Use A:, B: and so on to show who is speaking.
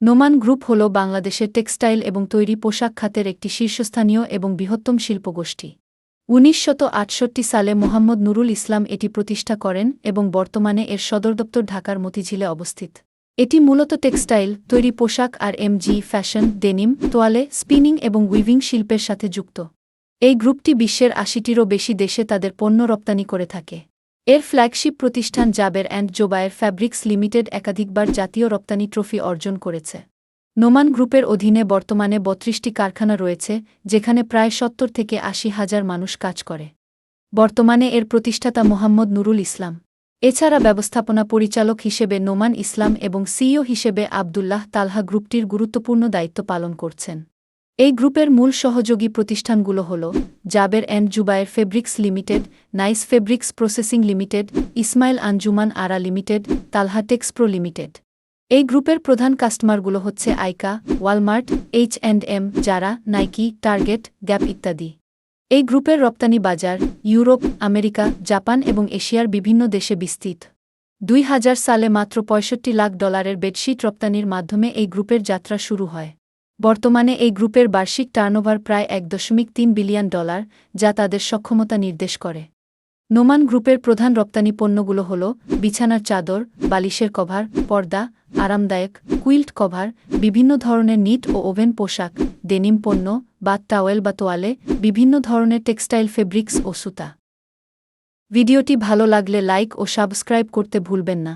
A: Noman group হল বাংলাদেশের textile এবং তৈরি পোশাক খাতের একটি শীর্ষস্থানীয় এবং বৃহত্তম শিল্পগোষ্ঠী। ১৯৬৮ সালে মোহাম্মদ নুরুল ইসলাম এটি প্রতিষ্ঠা করেন এবং বর্তমানে এর সদর দপ্তর ঢাকার মতিঝিলে অবস্থিত। এটি মূলত টেক্সটাইল, তৈরি পোশাক আর ফ্যাশন, ডেনিম, তোয়ালে, স্পিনিং এবং উইভিং শিল্পের সাথে যুক্ত। এই গ্রুপটি বিশ্বের ৮০টিরও বেশি দেশে তাদের পণ্য রপ্তানি করে থাকে। এর ফ্ল্যাগশিপ প্রতিষ্ঠান Jaber and Zubair fabrics limited একাধিকবার জাতীয় রপ্তানি ট্রফি অর্জন করেছে। নোমান গ্রুপের অধীনে বর্তমানে ৩২টি কারখানা রয়েছে, যেখানে প্রায় ৭০ থেকে ৮০ হাজার মানুষ কাজ করে। বর্তমানে এর প্রতিষ্ঠাতা মোহাম্মদ নুরুল ইসলাম। এছাড়া ব্যবস্থাপনা পরিচালক হিসেবে নোমান ইসলাম এবং সিইও হিসেবে আবদুল্লাহ তালহা গ্রুপটির গুরুত্বপূর্ণ দায়িত্ব পালন করছেন। এই গ্রুপের মূল সহযোগী প্রতিষ্ঠানগুলো হল Jaber and Zubair fabrics limited, nice fabrics processing limited, Ismail Anjuman Ara limited, Talha Texpro limited. এই গ্রুপের প্রধান কাস্টমারগুলো হচ্ছে IKEA, Walmart, H&M, Zara, Nike, Target, Gap ইত্যাদি। এই গ্রুপের রপ্তানি বাজার ইউরোপ, আমেরিকা, জাপান এবং এশিয়ার বিভিন্ন দেশে বিস্তৃত। ২০০০ সালে মাত্র $৬৫ লাখ বেডশিট রপ্তানির মাধ্যমে এই গ্রুপের যাত্রা শুরু হয়। বর্তমানে এই গ্রুপের বার্ষিক টার্নওভার প্রায় $১.৩ বিলিয়ন, যা তাদের সক্ষমতা নির্দেশ করে। নোমান গ্রুপের প্রধান রপ্তানি পণ্যগুলো হল বিছানার চাদর, বালিশের কভার, পর্দা, আরামদায়ক কুইল্ট কভার, বিভিন্ন ধরনের নিট ও ওভেন পোশাক, ডেনিম পণ্য, বাথ টাওয়েল বা তোয়ালে, বিভিন্ন ধরনের টেক্সটাইল ফেব্রিক্স ও সুতা। ভিডিওটি ভালো লাগলে লাইক ও সাবস্ক্রাইব করতে ভুলবেন না।